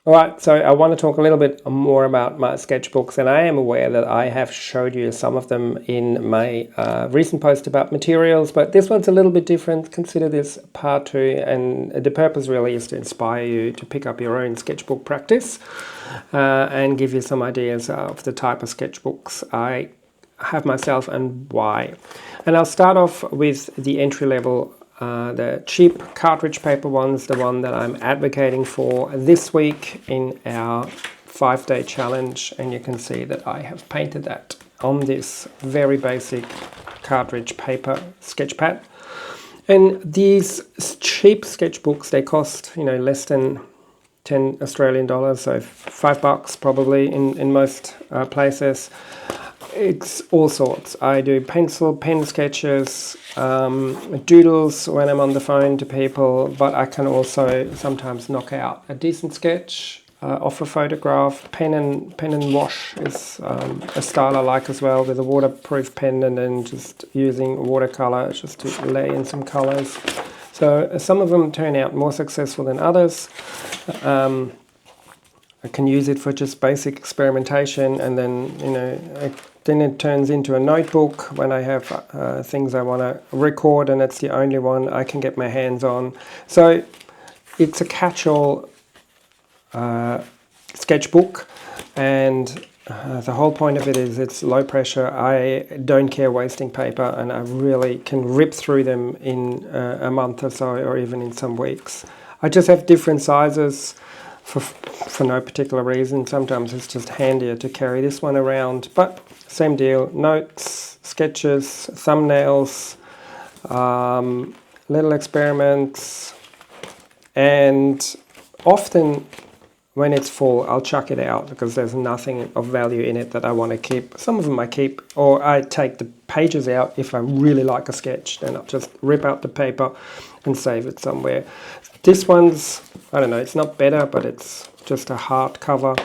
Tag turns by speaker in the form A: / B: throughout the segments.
A: Alright, so I want to talk a little bit more about my sketchbooks, and I am aware that I have showed you some of them in my recent post about materials, but this one's a little bit different. Consider this part 2, and the purpose really is to inspire you to pick up your own sketchbook practice and give you some ideas of the type of sketchbooks I have myself and why. And I'll start off with the entry level, the cheap cartridge paper ones, the one that I'm advocating for this week in our 5-day challenge. And you can see that I have painted that on this very basic cartridge paper sketch pad. And these cheap sketchbooks, they cost, less than 10 Australian dollars, so $5 probably in most places. It's all sorts. I do pencil, pen sketches, doodles when I'm on the phone to people, but I can also sometimes knock out a decent sketch off a photograph. Pen and wash is a style I like as well, with a waterproof pen, and then just using watercolour just to lay in some colours. So some of them turn out more successful than others. I can use it for just basic experimentation, and then then it turns into a notebook when I have things I want to record, and it's the only one I can get my hands on. So it's a catch-all sketchbook, and the whole point of it is it's low pressure. I don't care wasting paper, and I really can rip through them in a month or so, or even in some weeks. I just have different sizes for no particular reason. Sometimes it's just handier to carry this one around, but same deal. Notes, sketches, thumbnails, little experiments, and often when it's full I'll chuck it out because there's nothing of value in it that I want to keep. Some of them I keep, or I take the pages out. If I really like a sketch, then I'll just rip out the paper and save it somewhere. This one's, I don't know, it's not better, but it's just a hardcover.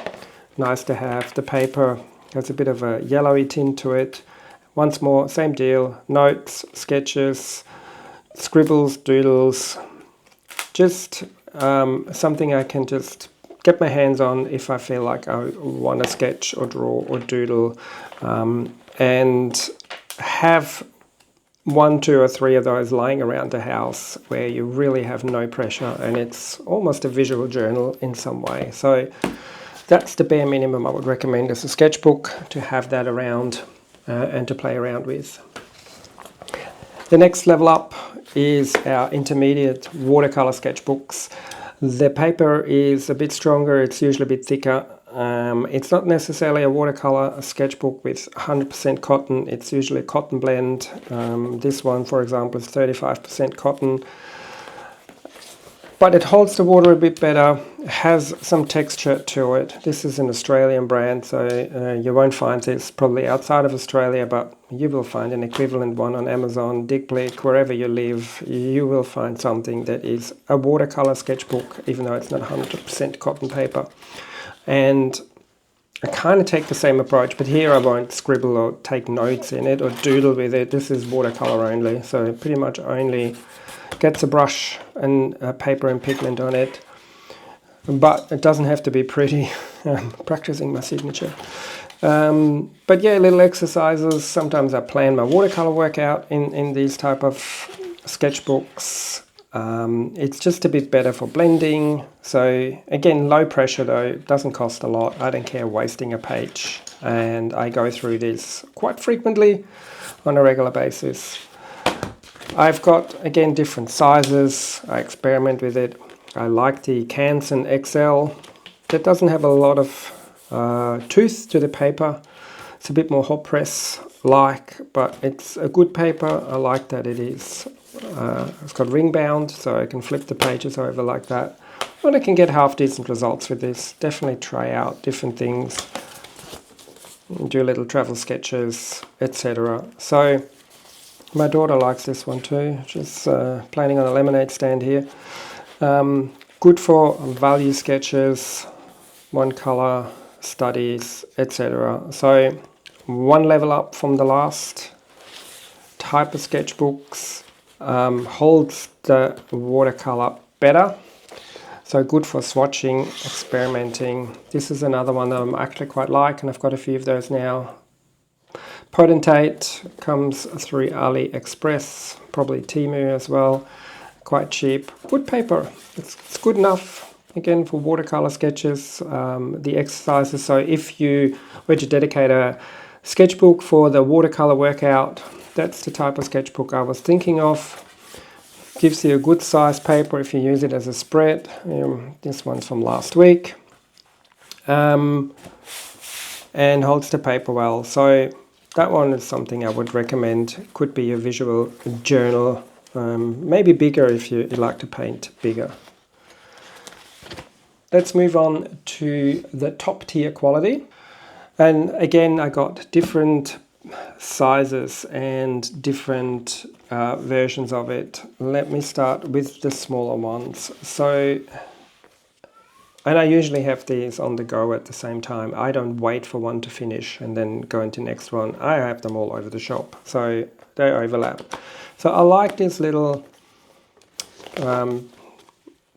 A: Nice to have. The paper has a bit of a yellowy tint to it. Once more, same deal. Notes, sketches, scribbles, doodles. Just something I can just get my hands on if I feel like I want to sketch or draw or doodle, and have 1, 2 or 3 of those lying around the house where you really have no pressure, and it's almost a visual journal in some way. So that's the bare minimum I would recommend as a sketchbook, to have that around and to play around with. The next level up is our intermediate watercolor sketchbooks. The paper is a bit stronger, it's usually a bit thicker. It's not necessarily a watercolor sketchbook with 100% cotton. It's usually a cotton blend. This one, for example, is 35% cotton. But it holds the water a bit better, has some texture to it. This is an Australian brand, so you won't find this probably outside of Australia, but you will find an equivalent one on Amazon, Dick Blick, wherever you live. You will find something that is a watercolor sketchbook, even though it's not 100% cotton paper. And I kind of take the same approach, but here I won't scribble or take notes in it or doodle with it. This is watercolor only, so pretty much only gets a brush and paper and pigment on it. But it doesn't have to be pretty. I'm practicing my signature. But yeah, little exercises. Sometimes I plan my watercolor workout in these type of sketchbooks. It's just a bit better for blending. So again, low pressure though, doesn't cost a lot. I don't care wasting a page, and I go through this quite frequently on a regular basis. I've got, again, different sizes. I experiment with it. I like the Canson XL. That doesn't have a lot of tooth to the paper. It's a bit more hot press like, but it's a good paper. I like that it is. It's got ring bound, so I can flip the pages over like that. But I can get half decent results with this. Definitely try out different things, do little travel sketches, etc. So my daughter likes this one too. She's planning on a lemonade stand here. Good for value sketches, one color, studies, etc. So one level up from the last type of sketchbooks. Holds the watercolor better. So good for swatching, experimenting. This is another one that I'm actually quite like, and I've got a few of those now. Potentate comes through AliExpress, probably Temu as well. Quite cheap. Good paper. It's good enough, again, for watercolor sketches, the exercises. So if you were to dedicate a sketchbook for the watercolor workout, that's the type of sketchbook I was thinking of. Gives you a good size paper if you use it as a spread. This one's from last week. And holds the paper well. So that one is something I would recommend. Could be a visual journal. Maybe bigger if you like to paint bigger. Let's move on to the top tier quality. And again, I got different sizes and different versions of it. Let me start with the smaller ones. So, and I usually have these on the go at the same time. I don't wait for one to finish and then go into the next one. I have them all over the shop, so they overlap. So I like these little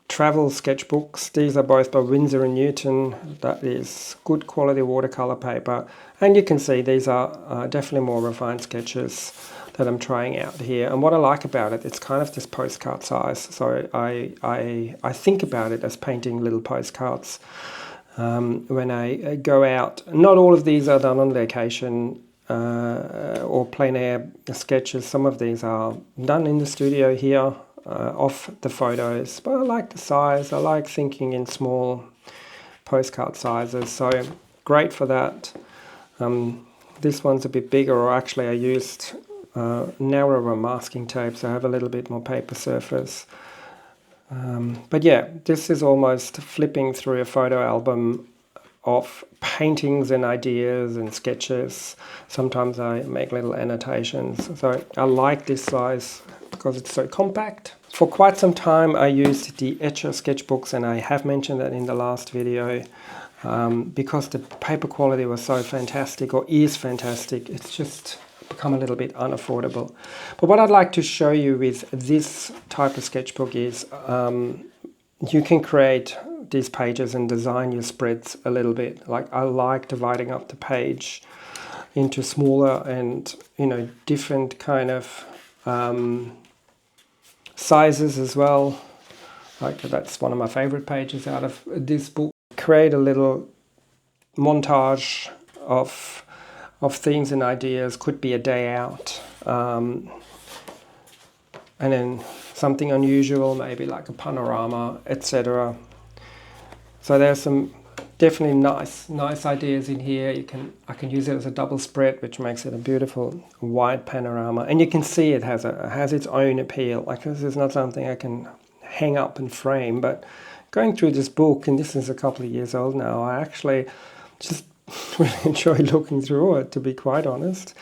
A: travel sketchbooks. These are both by Winsor & Newton. That is good quality watercolor paper. And you can see these are definitely more refined sketches that I'm trying out here. And what I like about it, it's kind of this postcard size. So I think about it as painting little postcards when I go out. Not all of these are done on location or plein air sketches. Some of these are done in the studio here of the photos. But I like the size. I like thinking in small postcard sizes. So great for that. This one's a bit bigger, or actually I used narrower masking tape, so I have a little bit more paper surface. But yeah, this is almost flipping through a photo album of paintings and ideas and sketches. Sometimes I make little annotations. So I like this size because it's so compact. For quite some time I used the Etcher sketchbooks, and I have mentioned that in the last video. Because the paper quality was so fantastic, or is fantastic, it's just become a little bit unaffordable. But what I'd like to show you with this type of sketchbook is you can create these pages and design your spreads a little bit. Like, I like dividing up the page into smaller and, you know, different kind of sizes as well. Like, that's one of my favorite pages out of this book. Create a little montage of themes and ideas. Could be a day out, and then something unusual, maybe like a panorama, etc. So there's some definitely nice ideas in here. I can use it as a double spread, which makes it a beautiful wide panorama, and you can see it has its own appeal. Like, this is not something I can hang up and frame, but going through this book, and this is a couple of years old now, I actually just really enjoy looking through it, to be quite honest.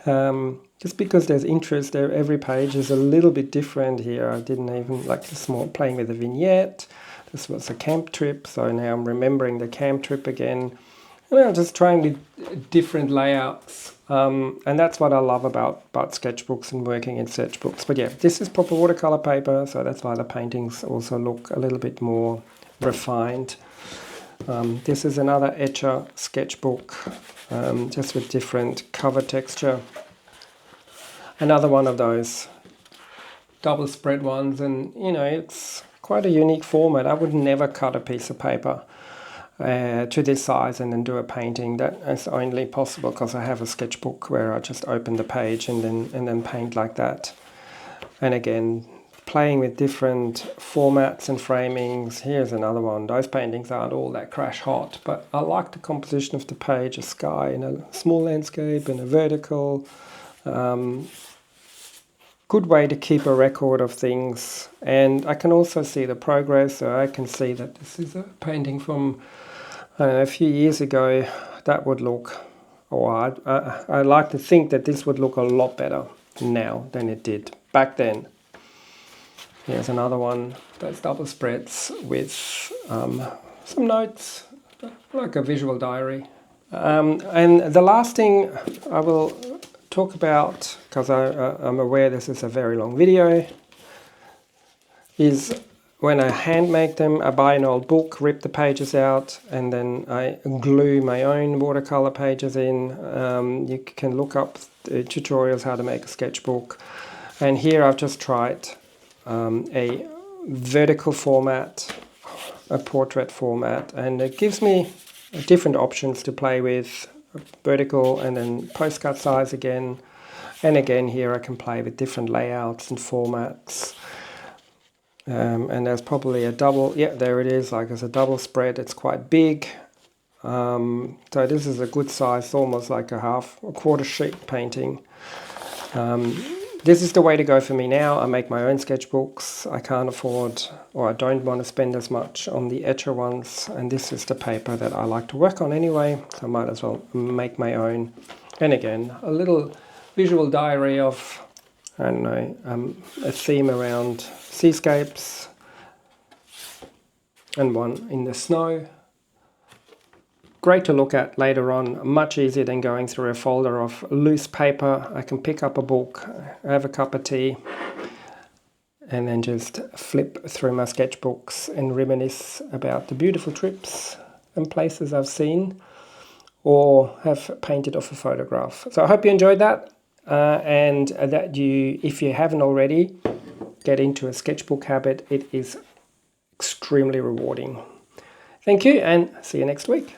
A: Just because there's interest there, every page is a little bit different here. I didn't even like the small playing with the vignette. This was a camp trip, so now I'm remembering the camp trip again. And I'm just trying with different layouts. And that's what I love about sketchbooks and working in sketchbooks. But yeah, this is proper watercolor paper, so that's why the paintings also look a little bit more refined. This is another Etcher sketchbook, just with different cover texture. Another one of those double spread ones, and you know, it's quite a unique format. I would never cut a piece of paper to this size and then do a painting. That is only possible because I have a sketchbook where I just open the page and then paint like that. And again, playing with different formats and framings. Here's another one. Those paintings aren't all that crash hot, but I like the composition of the page, a sky and a small landscape and a vertical. Good way to keep a record of things, and I can also see the progress. So I can see that this is a painting from, I don't know, a few years ago. That would look, or I like to think that this would look a lot better now than it did back then. Here's another one, those double spreads with some notes, like a visual diary. And the last thing I will talk about, because I'm aware this is a very long video, is when I hand make them, I buy an old book, rip the pages out, and then I glue my own watercolor pages in. You can look up the tutorials how to make a sketchbook. And here I've just tried a vertical format, a portrait format, and it gives me different options to play with, vertical and then postcard size again. And again, here I can play with different layouts and formats. And there's probably a double, yeah, there it is, like it's a double spread. It's quite big. So this is a good size, almost like a quarter sheet painting. This is the way to go for me now. I make my own sketchbooks. I can't afford, or I don't want to spend as much on the etcher ones. And this is the paper that I like to work on anyway. So I might as well make my own. And again, a little visual diary of, I don't know, a theme around seascapes and one in the snow. Great to look at later on, much easier than going through a folder of loose paper. I can pick up a book, have a cup of tea, and then just flip through my sketchbooks and reminisce about the beautiful trips and places I've seen or have painted off a photograph. So I hope you enjoyed that, and that you, if you haven't already, get into a sketchbook habit. It is extremely rewarding. Thank you, and see you next week.